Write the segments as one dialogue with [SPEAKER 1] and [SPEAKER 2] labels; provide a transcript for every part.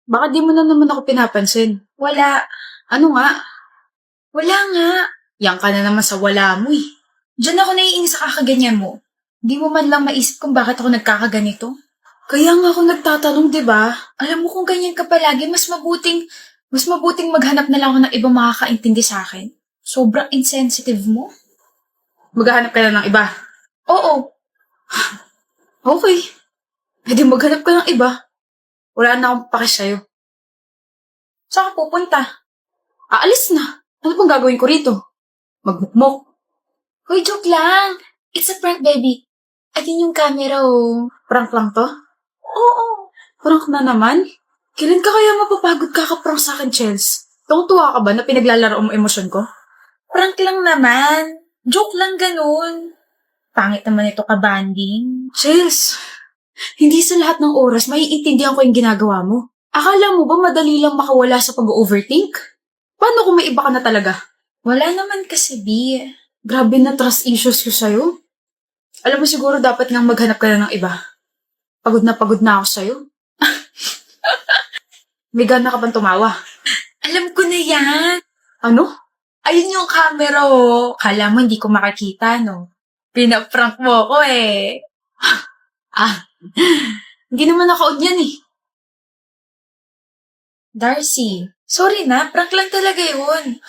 [SPEAKER 1] Baka di mo na naman ako pinapansin.
[SPEAKER 2] Wala.
[SPEAKER 1] Ano nga?
[SPEAKER 2] Wala nga.
[SPEAKER 1] Yan ka na naman sa wala mo eh.
[SPEAKER 2] Diyan ako naiinis sa kakaganyan mo. Di mo man lang maisip kung bakit ako nagkakaganito.
[SPEAKER 1] Kaya nga ako nagtatanong, di ba?
[SPEAKER 2] Alam mo kung ganyan ka palagi, mas mabuting maghanap na lang ako ng ibang makakaintindi sa akin. Sobrang insensitive mo.
[SPEAKER 1] Maghahanap ka na ng iba.
[SPEAKER 2] Oo.
[SPEAKER 1] Okay. E di maghanap ka ng iba. Wala na akong pake sa'yo.
[SPEAKER 2] Saan ka pupunta?
[SPEAKER 1] Aalis na. Ano bang gagawin ko rito? Magmukmok.
[SPEAKER 2] Hoy, joke lang. It's a prank, baby. Atin yung camera, oh.
[SPEAKER 1] Prank lang to?
[SPEAKER 2] Oo.
[SPEAKER 1] Prank na naman? Kailan ka kaya mapapagod kakaprank sa akin, Chels? Tuwang-tuwa ka ba na pinaglalaro mo emosyon ko?
[SPEAKER 2] Prank lang naman. Joke lang ganun. Pangit naman ito ka-banding.
[SPEAKER 1] Chels, hindi sa lahat ng oras maiintindihan ko yung ginagawa mo. Akala mo ba madali lang makawala sa pag-overthink? Paano kung may iba ka na talaga?
[SPEAKER 2] Wala naman kasi, B.
[SPEAKER 1] Grabe na trust issues ko sa'yo. Alam mo siguro dapat ngang maghanap ka na ng iba. Pagod na ako sa'yo. May gana ka bang tumawa?
[SPEAKER 2] Alam ko na yan.
[SPEAKER 1] Ano?
[SPEAKER 2] Ayun yung camera, oh. Kala mo hindi ko makakita, no? Pinaprank mo ko, eh.
[SPEAKER 1] Hindi naman naka-on yan eh.
[SPEAKER 2] Darcy, sorry na. Prank lang talaga yun.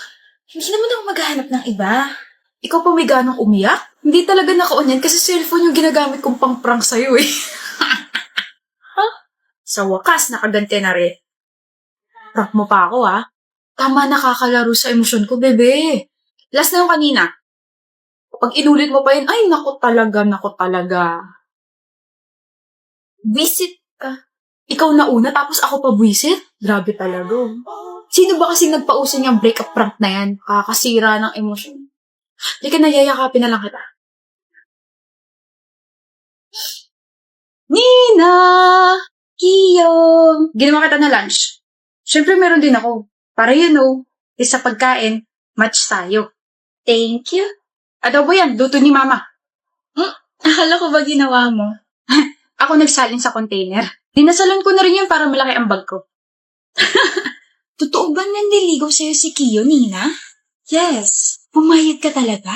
[SPEAKER 2] Hindi naman ako maghahanap ng iba.
[SPEAKER 1] Ikaw pa may ganang umiyak? Hindi talaga naka-on yan kasi cellphone yung ginagamit kong pang-prank sa'yo eh. Sa wakas, nakaganti na rin. Prank mo pa ako ah. Tama, nakakalaro sa emosyon ko, bebe. Last na yung kanina. Pag inulit mo pa yun, ay, naku talaga. Visit ka. Ikaw na una, tapos ako pa buwisit? Grabe talaga. Sino ba kasing nagpauso niyang breakup prank na yan? Kakasira ng emosyon. Hindi ka nayayakapin na lang kita. Nina! Kiyo! Ginawa kita na lunch. Siyempre meron din ako. Para isa pagkain, match tayo.
[SPEAKER 2] Thank you.
[SPEAKER 1] Adobo yan, luto ni mama.
[SPEAKER 2] Akala ko ba ginawa mo?
[SPEAKER 1] Ako nagsalin sa container. Dinasalon ko na rin yun para malaki ang bag ko.
[SPEAKER 2] Totoo ba nanliligaw sa'yo si Kiyo, Nina?
[SPEAKER 1] Yes.
[SPEAKER 2] Pumayag ka talaga?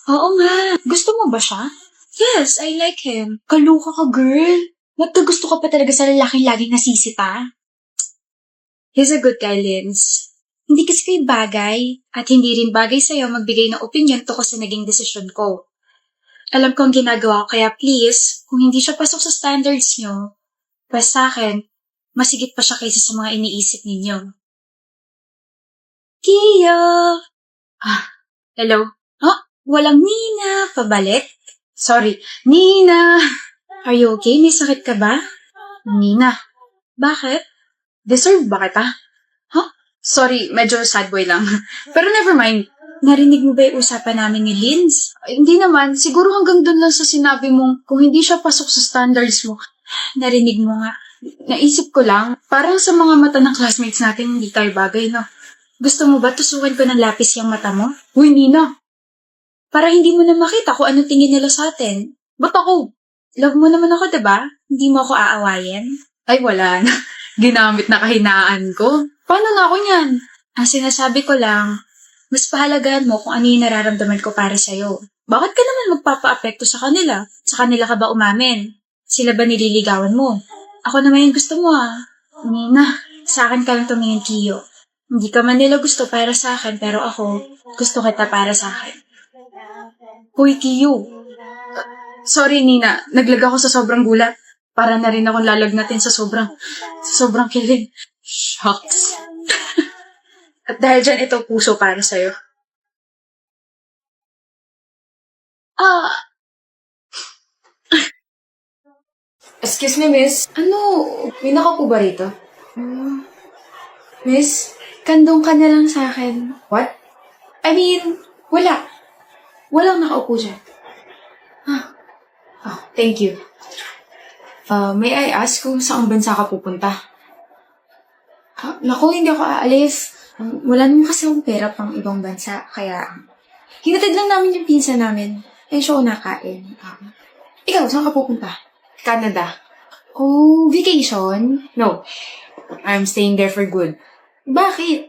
[SPEAKER 1] Oo nga. Gusto mo ba siya?
[SPEAKER 2] Yes, I like him.
[SPEAKER 1] Kaluka ka, girl.
[SPEAKER 2] Magkagusto ka pa talaga sa lalaking laging nasisita.
[SPEAKER 1] He's a good guy, Linz.
[SPEAKER 2] Hindi kasi kayo bagay, at hindi rin bagay sa'yo magbigay ng opinion tungkol sa naging desisyon ko. Alam ko ang ginagawa ko, kaya please, kung hindi siya pasok sa standards nyo, pues sa akin, masigit pa siya kaysa sa mga iniisip ninyo. Kiyo!
[SPEAKER 1] Hello?
[SPEAKER 2] Walang Nina, pabalik?
[SPEAKER 1] Sorry. Nina!
[SPEAKER 2] Are you okay? May sakit ka ba?
[SPEAKER 1] Nina.
[SPEAKER 2] Bakit?
[SPEAKER 1] Deserve ba kita? Sorry, medyo sad boy lang. Pero never mind.
[SPEAKER 2] Narinig mo ba yung usapan namin ni Linz?
[SPEAKER 1] Hindi naman. Siguro hanggang dun lang sa sinabi mong kung hindi siya pasok sa standards mo.
[SPEAKER 2] Narinig mo nga.
[SPEAKER 1] Naisip ko lang, parang sa mga mata ng classmates natin hindi tayo bagay, no?
[SPEAKER 2] Gusto mo ba tusukan ko ng lapis yung mata mo?
[SPEAKER 1] Uy, Nina!
[SPEAKER 2] Para hindi mo na makita kung ano tingin nila sa atin.
[SPEAKER 1] Ba't ako?
[SPEAKER 2] Love mo naman ako, diba? Hindi mo ako aawayin.
[SPEAKER 1] Ay, wala na. Ginamit na kahinaan ko. Paano na ako niyan?
[SPEAKER 2] Ang sinasabi ko lang, mas pahalagahan mo kung ano yung nararamdaman ko para sa'yo. Bakit ka naman magpapa-apekto sa kanila? Sa kanila ka ba umamin? Sila ba nililigawan mo? Ako naman yung gusto mo
[SPEAKER 1] Nina,
[SPEAKER 2] sa akin ka lang tumingin, Kiyo. Hindi ka man nila gusto para sa akin, pero ako, gusto kita para sa akin.
[SPEAKER 1] Hoy, Kiyo. Sorry, Nina. Naglag ako sa sobrang gulat. Para na rin akong lalagnatin sa sobrang kilig. Shucks. At dahil dyan, ito puso para sa'yo. Excuse me, miss. May nakapo ba rito?
[SPEAKER 2] Miss, kandong ka na lang sa akin.
[SPEAKER 1] What?
[SPEAKER 2] I mean, wala. Walang nakaupo dyan.
[SPEAKER 1] Thank you. May I ask kung saan bansa ka pupunta?
[SPEAKER 2] Naku, hindi ako aalis. Wala naman kasi akong pera pang ibang bansa, kaya hinatid lang namin yung pinsa namin. Siya ako nakain. Ikaw, saan ka pupunta?
[SPEAKER 1] Canada.
[SPEAKER 2] Oh, vacation?
[SPEAKER 1] No.
[SPEAKER 3] I'm staying there for good.
[SPEAKER 2] Bakit?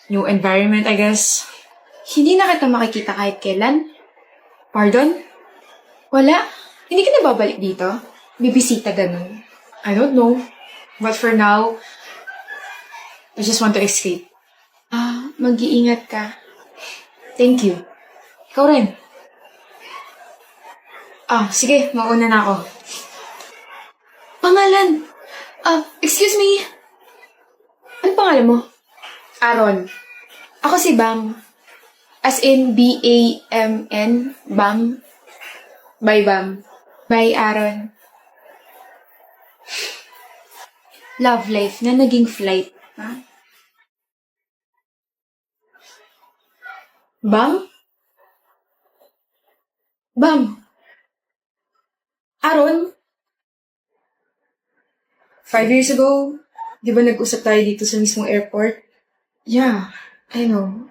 [SPEAKER 3] New environment, I guess.
[SPEAKER 2] Hindi na kita makikita kahit kailan?
[SPEAKER 3] Pardon?
[SPEAKER 2] Wala? Hindi ka na babalik dito? Bibisita ganun?
[SPEAKER 3] I don't know. But for now, I just want to escape.
[SPEAKER 2] Mag-iingat ka.
[SPEAKER 3] Thank you. Ikaw rin.
[SPEAKER 2] Sige, mauna na ako. Pangalan? Excuse me. Ano pangalan mo? Aaron. Ako si Bam. As in B-A-M-N. Bam. Bye, Bam. Bye, Aaron. Love life na naging flight. Ha? Bam? Bam? Aaron?
[SPEAKER 3] 5 years ago, di ba nag-usap tayo dito sa mismong airport?
[SPEAKER 2] Yeah, I know.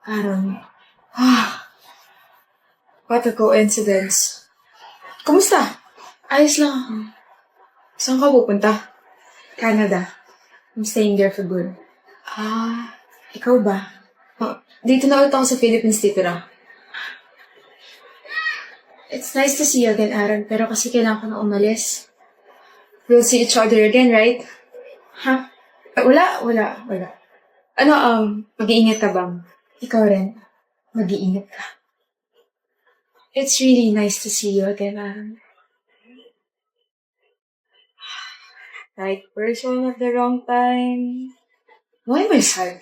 [SPEAKER 2] Aaron.
[SPEAKER 3] What a coincidence. Kumusta?
[SPEAKER 2] Ayos lang ako.
[SPEAKER 3] Saan ka pupunta?
[SPEAKER 2] Canada.
[SPEAKER 3] I'm staying there for good.
[SPEAKER 2] Ikaw ba?
[SPEAKER 3] Dito na ulit ako sa Philippines titira.
[SPEAKER 2] It's nice to see you again, Aaron, pero kasi kailangan ko na umalis.
[SPEAKER 3] We'll see each other again, right?
[SPEAKER 2] Ha?
[SPEAKER 3] Wala. Ano, mag-iingat ka bang?
[SPEAKER 2] Ikaw rin. Mag-iingat ka. It's really nice to see you again, Aaron.
[SPEAKER 3] Right person at the wrong time.
[SPEAKER 2] Why am I sad?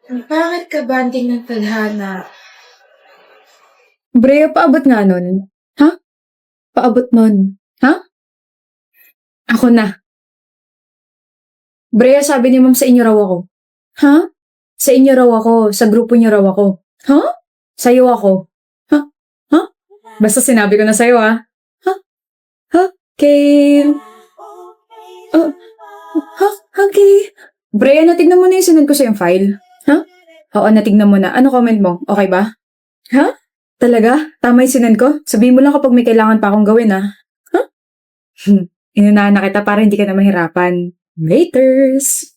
[SPEAKER 2] Bakit ka banding ng tadhana?
[SPEAKER 1] Brea, paabot nga nun. Ha? Paabot nun. Ha? Ako na. Brea, sabi ni ma'am sa inyo raw ako. Ha? Sa inyo raw ako. Sa grupo niyo raw ako. Ha? Sa'yo ako. Ha? Ha? Basta sinabi ko na sa'yo, ha? Ha? Ha? Okay. Ha? Okay. Brea, natignan mo na yung sinend ko sa yung file. Ha? Oo, natignan mo na. Ano comment mo? Okay ba? Ha? Talaga? Tama yung sinend ko? Sabihin mo lang kapag may kailangan pa akong gawin, ha? Ha? Inunahan na kita para hindi ka na mahirapan. Laters!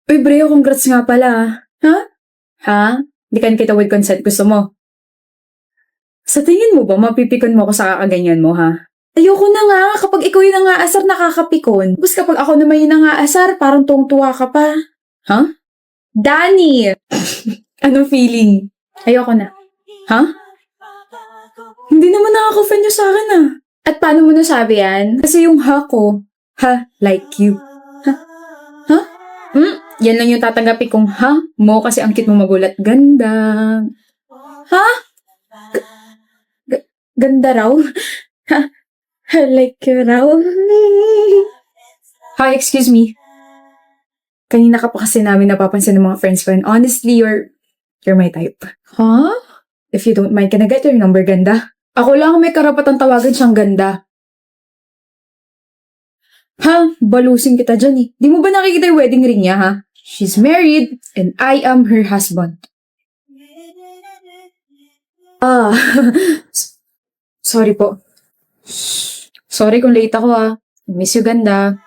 [SPEAKER 1] Uy, Brea, congrats nga pala, ha? Ha? Di ka kita with consent. Gusto mo? Sa tingin mo ba, mapipikon mo ako sa kakaganyan mo, ha? Ayoko na nga. Kapag ikaw yung nangaasar, nakakapikon. Tapos kapag ako naman yung nangaasar, parang tuwang-tuwa ka pa. Ha? Danny! Anong feeling? Ayoko na. Ha? Hindi naman nakaka-offend nyo sa akin, ah. At paano mo nasabi yan? Kasi yung ha ko, ha, like you. Ha? Ha? Yan lang yung tatanggapin kong ha mo kasi ang cute mo magulat. Ganda. Ha? Ganda raw? Ha? Like you raw? Hi, excuse me. Kanina ka pa kasi namin napapansin ng mga friends ko and honestly, you're my type. Huh? If you don't mind, can I get your number, ganda? Ako lang may karapatang tawagan siyang ganda. Ha? Balusin kita dyan eh. Di mo ba nakikita yung wedding ring niya, ha? She's married and I am her husband. Sorry po. Sorry kung late ako, ha. Miss you, ganda.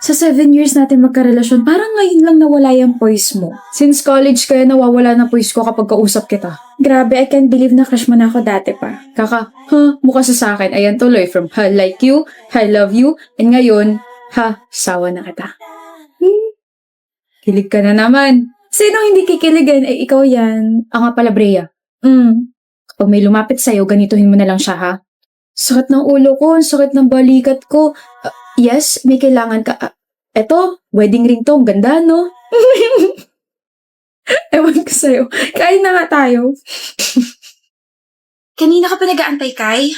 [SPEAKER 1] Sa 7 years natin magkarelasyon, parang ngayon lang nawala yung poise mo. Since college kaya nawawala na poise ko kapag kausap kita. Grabe, I can't believe na crush mo na ako dati pa. Mukha sa akin. Ayan tuloy, from ha, like you, I love you, and ngayon, ha, sawa na kita. Kilig ka na naman. Sino hindi kikiligin? Eh, ikaw yan. Nga pala, Brea. Kapag may lumapit sa'yo, ganituhin mo na lang siya, ha? Sakit ng ulo ko, sakit ng balikat ko. Yes, may kailangan ka. Eto, wedding ring to. Ang ganda, no? Ewan ko sa'yo. Kain na nga tayo.
[SPEAKER 2] Kanina ka pa nag-aantay, Kai?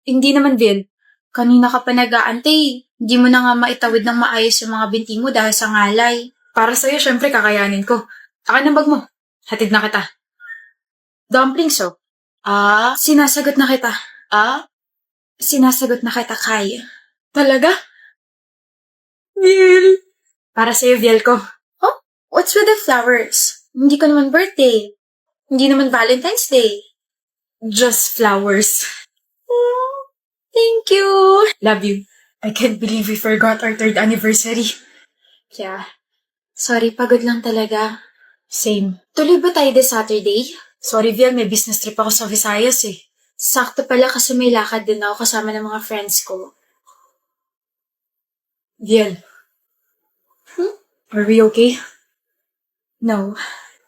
[SPEAKER 2] Hindi naman, Vil. Kanina ka pa nag-aantay. Hindi mo na nga maitawid ng maayos yung mga binti mo dahil sa ngalay.
[SPEAKER 3] Para sa'yo, syempre, kakayanin ko.
[SPEAKER 2] Akin ang bag mo.
[SPEAKER 3] Hatid na kita.
[SPEAKER 2] Dumplings, oh. Sinasagot na kita. Sinasagot na kita, Kai.
[SPEAKER 3] Talaga? Vil!
[SPEAKER 2] Para sa'yo, Viel ko. Oh, what's with the flowers? Hindi ko naman birthday. Hindi naman Valentine's Day.
[SPEAKER 3] Just flowers.
[SPEAKER 2] Thank you!
[SPEAKER 1] Love you. I can't believe we forgot our 3rd anniversary.
[SPEAKER 2] Yeah. Sorry, pagod lang talaga.
[SPEAKER 1] Same.
[SPEAKER 2] Tuloy ba tayo this Saturday?
[SPEAKER 1] Sorry, Viel, may business trip ako sa Visayas eh.
[SPEAKER 2] Sakto pala kasi may lakad din ako kasama ng mga friends ko.
[SPEAKER 1] Viel. Are we okay?
[SPEAKER 2] No,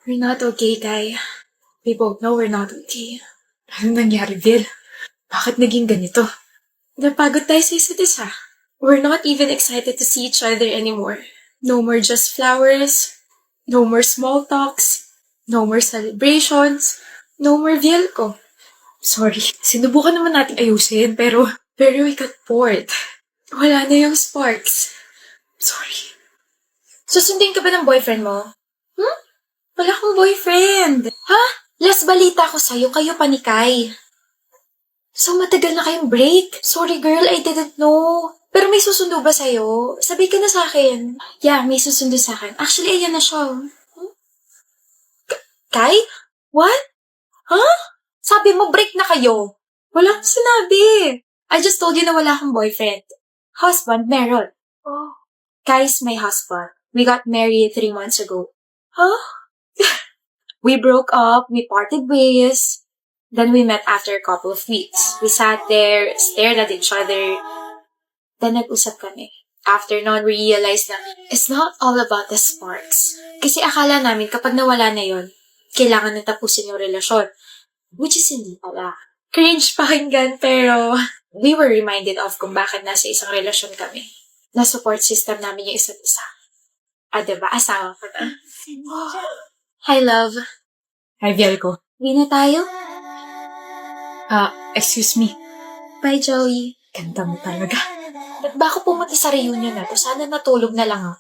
[SPEAKER 2] we're not okay, Kai. We both know we're not okay.
[SPEAKER 1] Ano nangyari, Viel? Bakit naging ganito?
[SPEAKER 2] Napagod tayo sa isa't isa. We're not even excited to see each other anymore. No more just flowers. No more small talks. No more celebrations. No more Vielco.
[SPEAKER 1] Sorry. Sinubukan naman natin ayusin, pero we got bored.
[SPEAKER 2] Wala na yung sparks.
[SPEAKER 1] Sorry.
[SPEAKER 2] Susundin ka ba ng boyfriend mo? Wala akong boyfriend. Ha? Last balita ko sa'yo, kayo pa ni Kai. So matagal na kayong break? Sorry girl, I didn't know. Pero may susundo ba sa'yo? Sabi ka na sa akin. Yeah, may susundo sa akin. Actually, ayan na siya. Kai? What? Huh? Sabi mo, break na kayo. Wala akong sinabi. I just told you na wala akong boyfriend. Husband, meron. Oh. Kai's my husband. We got married 3 months ago. Huh? We broke up, we parted ways. Then we met after a couple of weeks. We sat there, stared at each other. Then nag-usap kami. After nun, we realized na it's not all about the sparks. Kasi akala namin kapag nawala na yon, kailangan na tapusin yung relasyon. Which is hindi pala. Cringe pakinggan, pero we were reminded of kung bakit nasa isang relasyon kami. Na support system namin yung isa't isa. Diba? Asawa ko na. Hi, love.
[SPEAKER 1] Hi, Vielco.
[SPEAKER 2] Uwi na tayo?
[SPEAKER 1] Excuse me.
[SPEAKER 2] Bye, Joey.
[SPEAKER 1] Ganda mo talaga.
[SPEAKER 2] Ba't ba ako pumunta sa reunion na to? Sana natulog na lang ako.